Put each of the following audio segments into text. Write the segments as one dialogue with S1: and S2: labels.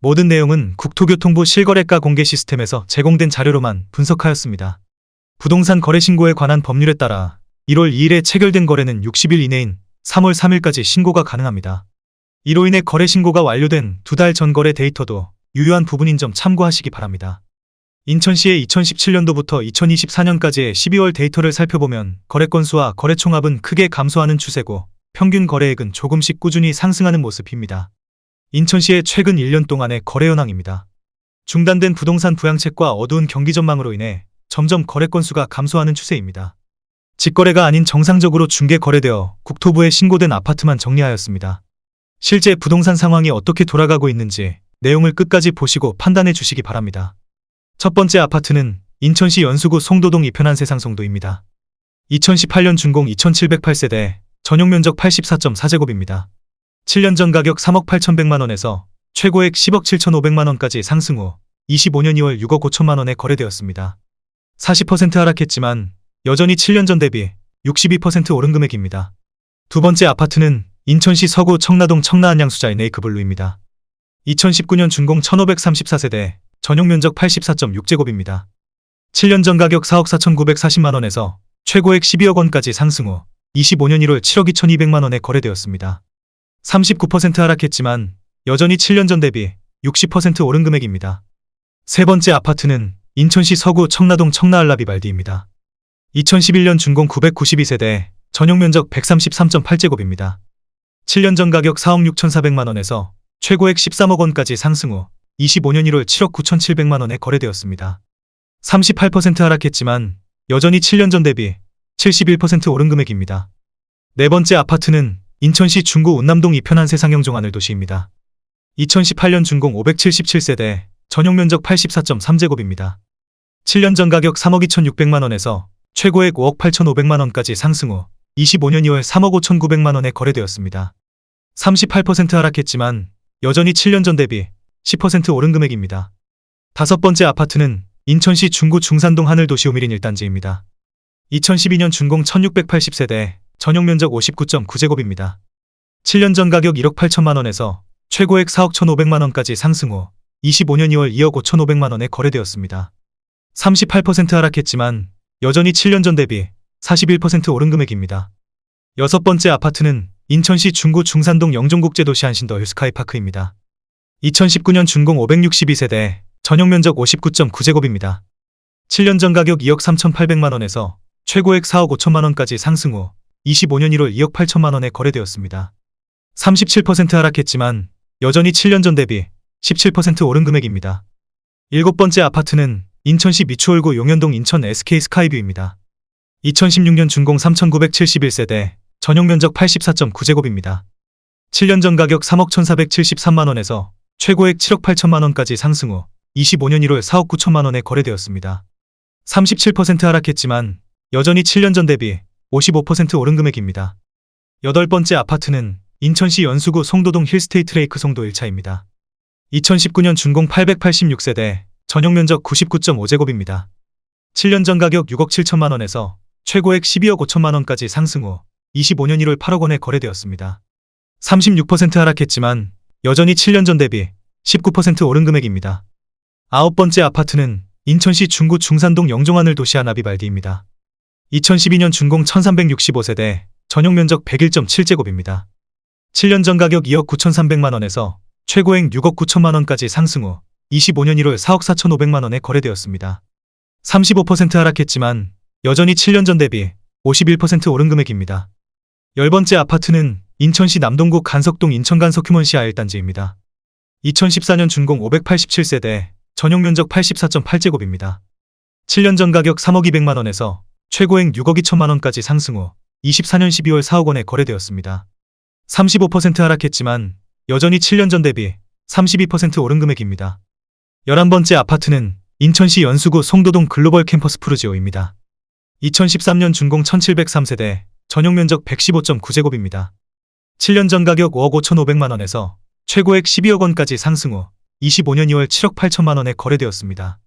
S1: 모든 내용은 국토교통부 실거래가 공개 시스템에서 제공된 자료로만 분석하였습니다. 부동산 거래 신고에 관한 법률에 따라 1월 2일에 체결된 거래는 60일 이내인 3월 3일까지 신고가 가능합니다. 이로 인해 거래 신고가 완료된 2달 전 거래 데이터도 유효한 부분인 점 참고하시기 바랍니다. 인천시의 2017년도부터 2024년까지의 12월 데이터를 살펴보면 거래 건수와 거래 총합은 크게 감소하는 추세고 평균 거래액은 조금씩 꾸준히 상승하는 모습입니다. 인천시의 최근 1년 동안의 거래 현황입니다. 중단된 부동산 부양책과 어두운 경기 전망으로 인해 점점 거래 건수가 감소하는 추세입니다. 직거래가 아닌 정상적으로 중개 거래되어 국토부에 신고된 아파트만 정리하였습니다. 실제 부동산 상황이 어떻게 돌아가고 있는지 내용을 끝까지 보시고 판단해 주시기 바랍니다. 첫 번째 아파트는 인천시 연수구 송도동 이편한 세상 송도입니다. 2018년 준공 2708세대, 전용 면적 84.4제곱입니다. 7년 전 가격 3억 8,100만원에서 최고액 10억 7,500만원까지 상승 후 25년 2월 6억 5천만원에 거래되었습니다. 40% 하락했지만 여전히 7년 전 대비 62% 오른 금액입니다. 두 번째 아파트는 인천시 서구 청라동 청라한양수자 NA크블루입니다. 2019년 준공 1534세대, 전용 면적 84.6제곱입니다. 7년 전 가격 4억 4,940만원에서 최고액 12억 원까지 상승 후 25년 1월 7억 2,200만원에 거래되었습니다. 39% 하락했지만 여전히 7년 전 대비 60% 오른 금액입니다. 세 번째 아파트는 인천시 서구 청라동 청라알라비발디입니다. 2011년 준공 992세대, 전용 면적 133.8제곱입니다. 7년 전 가격 4억 6,400만원에서 최고액 13억 원까지 상승 후 25년 1월 7억 9,700만원에 거래되었습니다. 38% 하락했지만 여전히 7년 전 대비 71% 오른 금액입니다. 네 번째 아파트는 인천시 중구 운남동 이편한 세상형 종하늘도시입니다. 2018년 준공 577세대, 전용 면적 84.3제곱입니다. 7년 전 가격 3억 2,600만원에서 최고액 5억 8,500만원까지 상승 후 25년 2월 3억 5,900만원에 거래되었습니다. 38% 하락했지만 여전히 7년 전 대비 10% 오른 금액입니다. 다섯 번째 아파트는 인천시 중구 중산동 하늘도시 오미린 1단지입니다. 2012년 준공 1680세대, 전용 면적 59.9제곱입니다. 7년 전 가격 1억 8천만원에서 최고액 4억 1,500만원까지 상승 후 25년 2월 2억 5,500만원에 거래되었습니다. 38% 하락했지만 여전히 7년 전 대비 41% 오른 금액입니다. 여섯 번째 아파트는 인천시 중구 중산동 영종국제도시 한신더 힐스카이파크입니다. 2019년 준공 562세대, 전용 면적 59.9제곱입니다. 7년 전 가격 2억 3,800만원에서 최고액 4억 5천만원까지 상승 후 25년 1월 2억 8천만원에 거래되었습니다. 37% 하락했지만 여전히 7년 전 대비 17% 오른 금액입니다. 일곱 번째 아파트는 인천시 미추홀구 용현동 인천 SK 스카이뷰입니다. 2016년 준공 3,971세대, 전용 면적 84.9제곱입니다. 7년 전 가격 3억 1,473만원에서 최고액 7억 8천만원까지 상승 후 25년 1월 4억 9천만원에 거래되었습니다. 37% 하락했지만 여전히 7년 전 대비 55% 오른 금액입니다. 여덟 번째 아파트는 인천시 연수구 송도동 힐스테이트 레이크 송도 1차입니다. 2019년 준공 886세대, 전용 면적 99.5제곱입니다. 7년 전 가격 6억 7천만원에서 최고액 12억 5천만원까지 상승 후 25년 1월 8억 원에 거래되었습니다. 36% 하락했지만 여전히 7년 전 대비 19% 오른 금액입니다. 아홉 번째 아파트는 인천시 중구 중산동 영종하늘 도시아나비발디입니다. 2012년 준공 1365세대, 전용 면적 101.7제곱입니다. 7년 전 가격 2억 9,300만원에서 최고액 6억 9천만원까지 상승 후 25년 1월 4억 4,500만원에 거래되었습니다. 35% 하락했지만 여전히 7년 전 대비 51% 오른 금액입니다. 열 번째 아파트는 인천시 남동구 간석동 인천간석 휴먼시아 1단지입니다. 2014년 준공 587세대, 전용 면적 84.8제곱입니다. 7년 전 가격 3억 200만원에서 최고액 6억 2천만원까지 상승 후 24년 12월 4억 원에 거래되었습니다. 35% 하락했지만 여전히 7년 전 대비 32% 오른 금액입니다. 11번째 아파트는 인천시 연수구 송도동 글로벌 캠퍼스 푸르지오입니다. 2013년 준공 1703세대, 전용 면적 115.9제곱입니다. 7년 전 가격 5억 5,500만원에서 최고액 12억 원까지 상승 후 25년 2월 7억 8천만원에 거래되었습니다.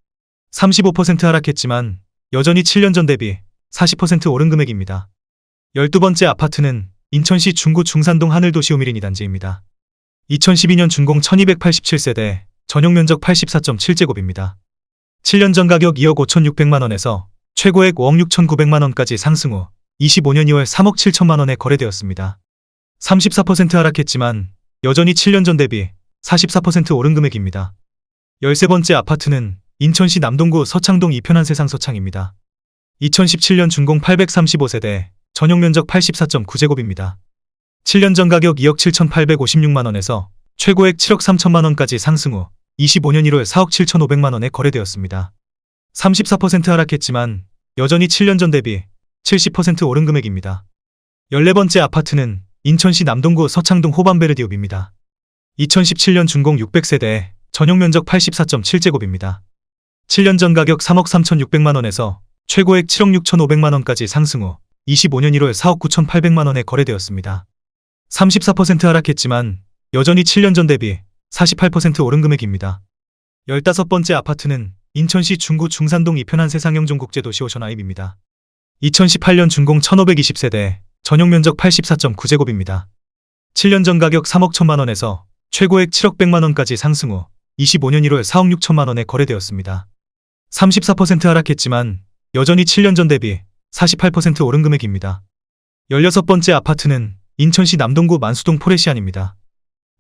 S1: 35% 하락했지만 여전히 7년 전 대비 40% 오른 금액입니다. 12번째 아파트는 인천시 중구 중산동 하늘도시 오미린 2단지입니다. 2012년 준공 1287세대, 전용 면적 84.7제곱입니다. 7년 전 가격 2억 5,600만원에서 최고액 5억 6,900만원까지 상승 후 25년 2월 3억 7천만원에 거래되었습니다. 34% 하락했지만 여전히 7년 전 대비 44% 오른 금액입니다. 13번째 아파트는 인천시 남동구 서창동 이편한 세상 서창입니다. 2017년 준공 835세대, 전용 면적 84.9제곱입니다. 7년 전 가격 2억 7,856만원에서 최고액 7억 3천만원까지 상승 후 25년 1월 4억 7,500만원에 거래되었습니다. 34% 하락했지만 여전히 7년 전 대비 70% 오른 금액입니다. 14번째 아파트는 인천시 남동구 서창동 호반베르디옵입니다. 2017년 준공 600세대, 전용 면적 84.7제곱입니다. 7년 전 가격 3억 3,600만원에서 최고액 7억 6,500만원까지 상승 후 25년 1월 4억 9,800만원에 거래되었습니다. 34% 하락했지만 여전히 7년 전 대비 48% 오른 금액입니다. 15번째 아파트는 인천시 중구 중산동 이편한 세상영종국제도시 오션아입니다. 2018년 준공 1520세대, 전용 면적 84.9제곱입니다. 7년 전 가격 3억 1천만원에서 최고액 7억 100만원까지 상승 후 25년 1월 4억 6천만원에 거래되었습니다. 34% 하락했지만 여전히 7년 전 대비 48% 오른 금액입니다. 16번째 아파트는 인천시 남동구 만수동 포레시안입니다.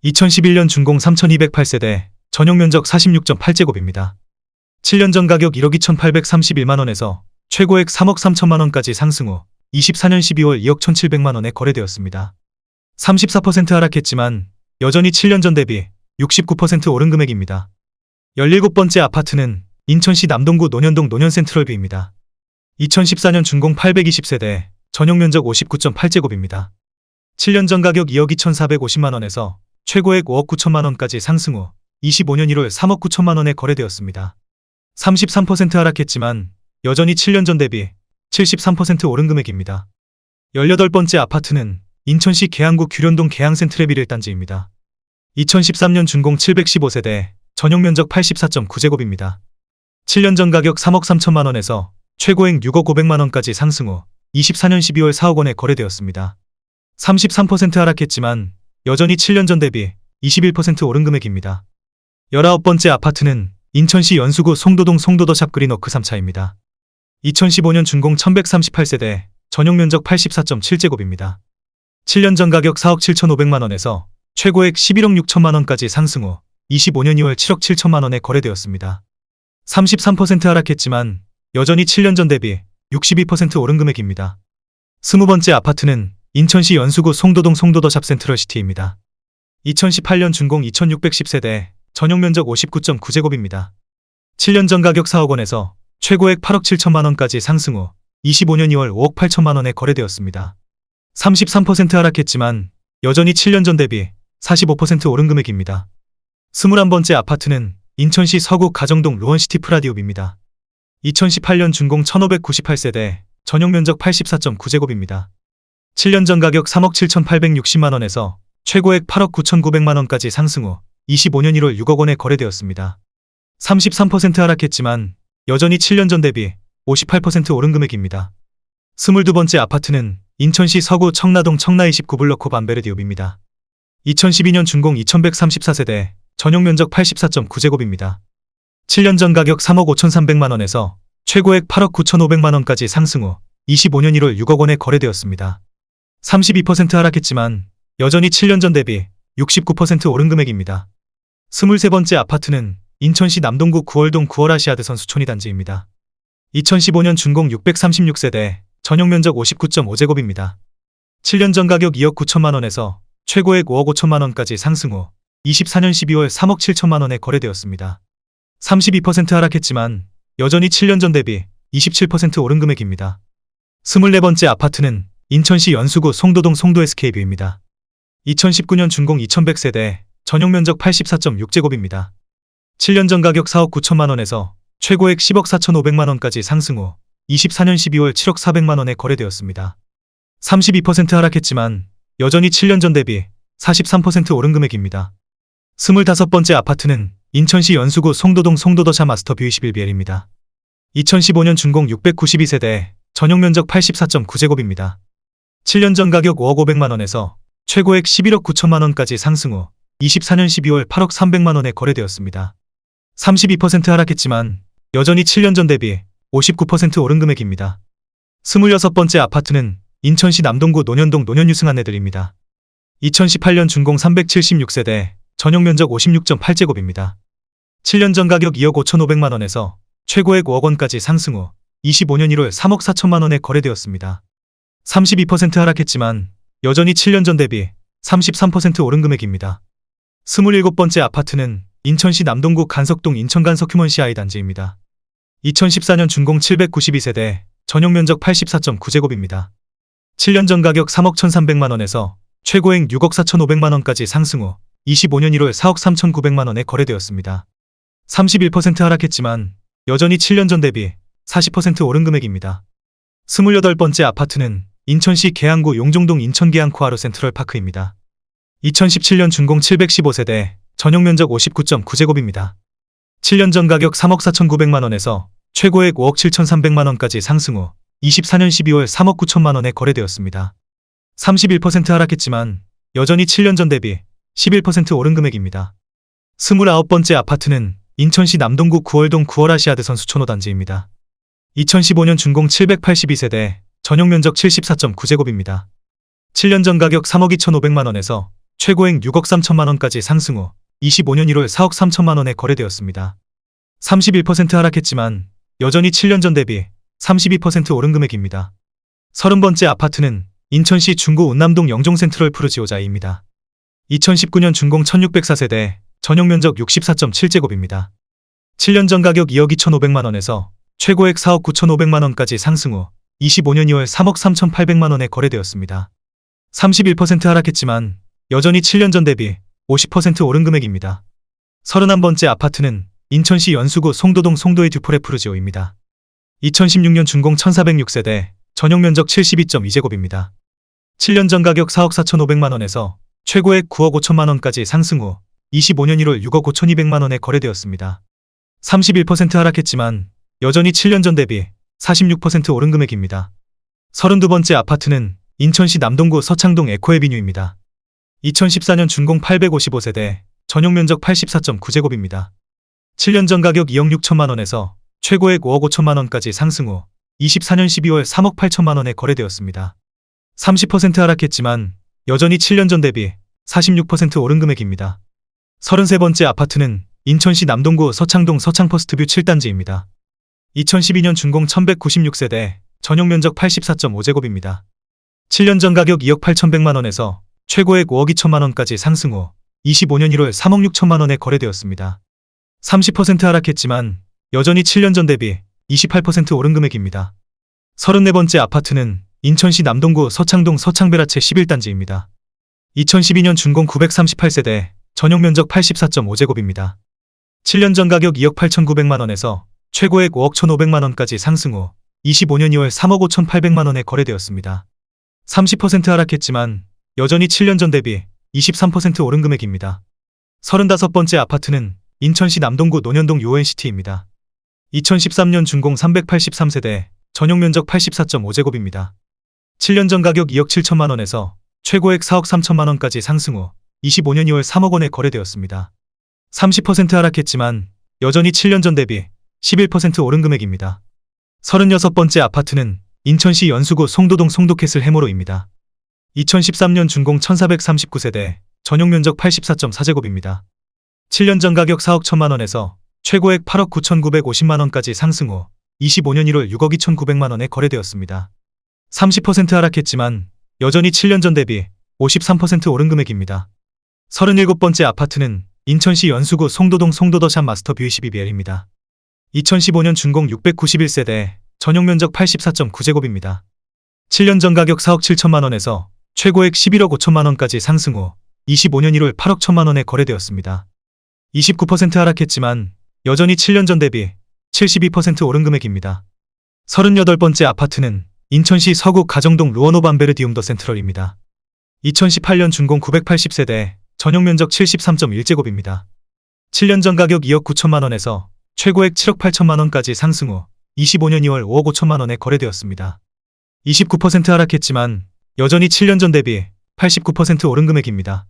S1: 2011년 준공 3208세대, 전용 면적 46.8제곱입니다. 7년 전 가격 1억 2,831만원에서 최고액 3억 3천만원까지 상승 후 24년 12월 2억 1,700만원에 거래되었습니다. 34% 하락했지만 여전히 7년 전 대비 69% 오른 금액입니다. 17번째 아파트는 인천시 남동구 논현동 논현센트럴뷰입니다. 2014년 준공 820세대, 전용 면적 59.8제곱입니다. 7년 전 가격 2억 2,450만원에서 최고액 5억 9천만원까지 상승 후 25년 1월 3억 9천만원에 거래되었습니다. 33% 하락했지만 여전히 7년 전 대비 73% 오른 금액입니다. 18번째 아파트는 인천시 계양구 규련동 계양센트레빌 1단지입니다. 2013년 준공 715세대, 전용 면적 84.9제곱입니다. 7년 전 가격 3억 3천만원에서 최고액 6억 500만원까지 상승 후 24년 12월 4억 원에 거래되었습니다. 33% 하락했지만 여전히 7년 전 대비 21% 오른 금액입니다. 19번째 아파트는 인천시 연수구 송도동 송도더 샵그린워크 3차입니다. 2015년 준공 1138세대, 전용 면적 84.7제곱입니다. 7년 전 가격 4억 7,500만원에서 최고액 11억 6천만원까지 상승 후 25년 2월 7억 7천만원에 거래되었습니다. 33% 하락했지만 여전히 7년 전 대비 62% 오른 금액입니다. 20번째 아파트는 인천시 연수구 송도동 송도더 샵 센트럴시티입니다. 2018년 준공 2610세대, 전용 면적 59.9제곱입니다. 7년 전 가격 4억 원에서 최고액 8억 7천만원까지 상승 후 25년 2월 5억 8천만원에 거래되었습니다. 33% 하락했지만 여전히 7년 전 대비 45% 오른 금액입니다. 21번째 아파트는 인천시 서구 가정동 로원시티 프라디옵입니다. 2018년 준공 1598세대, 전용 면적 84.9제곱입니다. 7년 전 가격 3억 7,860만원에서 최고액 8억 9,900만원까지 상승 후 25년 1월 6억 원에 거래되었습니다. 33% 하락했지만 여전히 7년 전 대비 58% 오른 금액입니다. 22번째 아파트는 인천시 서구 청라동 청라 29블럭 호반베르디옵입니다. 2012년 준공 2134세대, 전용 면적 84.9제곱입니다. 7년 전 가격 3억 5,300만원에서 최고액 8억 9,500만원까지 상승 후 25년 1월 6억 원에 거래되었습니다. 32% 하락했지만 여전히 7년 전 대비 69% 오른 금액입니다. 23번째 아파트는 인천시 남동구 9월동 9월아시아드 선수촌이 단지입니다. 2015년 준공 636세대, 전용 면적 59.5제곱입니다. 7년 전 가격 2억 9천만원에서 최고액 5억 5천만원까지 상승 후 24년 12월 3억 7천만원에 거래되었습니다. 32% 하락했지만 여전히 7년 전 대비 27% 오른 금액입니다. 24번째 아파트는 인천시 연수구 송도동 송도 SK뷰입니다. 2019년 준공 2100세대, 전용 면적 84.6제곱입니다. 7년 전 가격 4억 9천만원에서 최고액 10억 4,500만원까지 상승 후 24년 12월 7억 400만원에 거래되었습니다. 32% 하락했지만 여전히 7년 전 대비 43% 오른 금액입니다. 25번째 아파트는 인천시 연수구 송도동 송도더샵 마스터뷰 21BL입니다. 2015년 준공 692세대, 전용 면적 84.9제곱입니다. 7년 전 가격 5억 500만원에서 최고액 11억 9천만원까지 상승 후 24년 12월 8억 300만원에 거래되었습니다. 32% 하락했지만 여전히 7년 전 대비 59% 오른 금액입니다. 26번째 아파트는 인천시 남동구 논현동 논현유승 안내드립니다. 2018년 준공 376세대, 전용 면적 56.8제곱입니다. 7년 전 가격 2억 5,500만 원에서 최고액 5억 원까지 상승 후 25년 1월 3억 4천만 원에 거래되었습니다. 32% 하락했지만 여전히 7년 전 대비 33% 오른 금액입니다. 27번째 아파트는 인천시 남동구 간석동 인천간석 휴먼시 아이 단지입니다. 2014년 준공 792세대, 전용 면적 84.9제곱입니다. 7년 전 가격 3억 1,300만 원에서 최고액 6억 4,500만 원까지 상승 후 25년 1월 4억 3,900만 원에 거래되었습니다. 31% 하락했지만 여전히 7년 전 대비 40% 오른 금액입니다. 28번째 아파트는 인천시 계양구 용종동 인천계양코하루 센트럴파크입니다. 2017년 준공 715세대, 전용 면적 59.9제곱입니다. 7년 전 가격 3억 4,900만 원에서 최고액 5억 7,300만 원까지 상승 후 24년 12월 3억 9천만 원에 거래되었습니다. 31% 하락했지만 여전히 7년 전 대비 11% 오른 금액입니다. 29번째 아파트는 인천시 남동구 구월동 구월아시아드 선수촌호 단지입니다. 2015년 준공 782세대, 전용 면적 74.9제곱입니다. 7년 전 가격 3억 2,500만 원에서 최고액 6억 3천만 원까지 상승 후 25년 1월 4억 3천만 원에 거래되었습니다. 31% 하락했지만 여전히 7년 전 대비 32% 오른 금액입니다. 30번째 아파트는 인천시 중구 운남동 영종센트럴 푸르지오자이입니다. 2019년 준공 1604세대, 전용 면적 64.7제곱입니다. 7년 전 가격 2억 2,500만 원에서 최고액 4억 9,500만 원까지 상승 후 25년 2월 3억 3,800만 원에 거래되었습니다. 31% 하락했지만 여전히 7년 전 대비 50% 오른 금액입니다. 31번째 아파트는 인천시 연수구 송도동 송도의 듀포레 푸르지오입니다. 2016년 준공 1406세대, 전용 면적 72.2제곱입니다. 7년 전 가격 4억 4,500만 원에서 최고액 9억 5천만 원까지 상승 후 25년 1월 6억 5,200만 원에 거래되었습니다. 31% 하락했지만 여전히 7년 전 대비 46% 오른 금액입니다. 32번째 아파트는 인천시 남동구 서창동 에코에비뉴입니다. 2014년 준공 855세대, 전용 면적 84.9제곱입니다. 7년 전 가격 2억 6천만 원에서 최고액 5억 5천만 원까지 상승 후 24년 12월 3억 8천만 원에 거래되었습니다. 30% 하락했지만 여전히 7년 전 대비 46% 오른 금액입니다. 33번째 아파트는 인천시 남동구 서창동 서창퍼스트뷰 7단지입니다. 2012년 준공 1196세대, 전용 면적 84.5제곱입니다. 7년 전 가격 2억 8,100만 원에서 최고액 5억 2천만 원까지 상승 후 25년 1월 3억 6천만 원에 거래되었습니다. 30% 하락했지만 여전히 7년 전 대비 28% 오른 금액입니다. 34번째 아파트는 인천시 남동구 서창동 서창베라체 11단지입니다. 2012년 준공 938세대, 전용 면적 84.5제곱입니다. 7년 전 가격 2억 8,900만 원에서 최고액 5억 1,500만 원까지 상승 후 25년 2월 3억 5,800만 원에 거래되었습니다. 30% 하락했지만 여전히 7년 전 대비 23% 오른 금액입니다. 35번째 아파트는 인천시 남동구 논현동 요엔시티입니다. 2013년 준공 383세대, 전용 면적 84.5제곱입니다. 7년 전 가격 2억 7천만 원에서 최고액 4억 3천만 원까지 상승 후 25년 2월 3억 원에 거래되었습니다. 30% 하락했지만 여전히 7년 전 대비 11% 오른 금액입니다. 36번째 아파트는 인천시 연수구 송도동 송도캐슬 해모로입니다. 2013년 준공 1439세대, 전용 면적 84.4제곱입니다. 7년 전 가격 4억 1천만 원에서 최고액 8억 9,950만 원까지 상승 후 25년 1월 6억 2,900만 원에 거래되었습니다. 30% 하락했지만 여전히 7년 전 대비 53% 오른 금액입니다. 37번째 아파트는 인천시 연수구 송도동 송도더샵 마스터뷰 22BL입니다. 2015년 준공 691세대, 전용 면적 84.9제곱입니다. 7년 전 가격 4억 7천만 원에서 최고액 11억 5천만 원까지 상승 후 25년 1월 8억 1천만 원에 거래되었습니다. 29% 하락했지만 여전히 7년 전 대비 72% 오른 금액입니다. 38번째 아파트는 인천시 서구 가정동 루어노반베르디움 더 센트럴입니다. 2018년 준공 980세대, 전용 면적 73.1제곱입니다. 7년 전 가격 2억 9천만 원에서 최고액 7억 8천만 원까지 상승 후 25년 2월 5억 5천만 원에 거래되었습니다. 29% 하락했지만 여전히 7년 전 대비 89% 오른 금액입니다.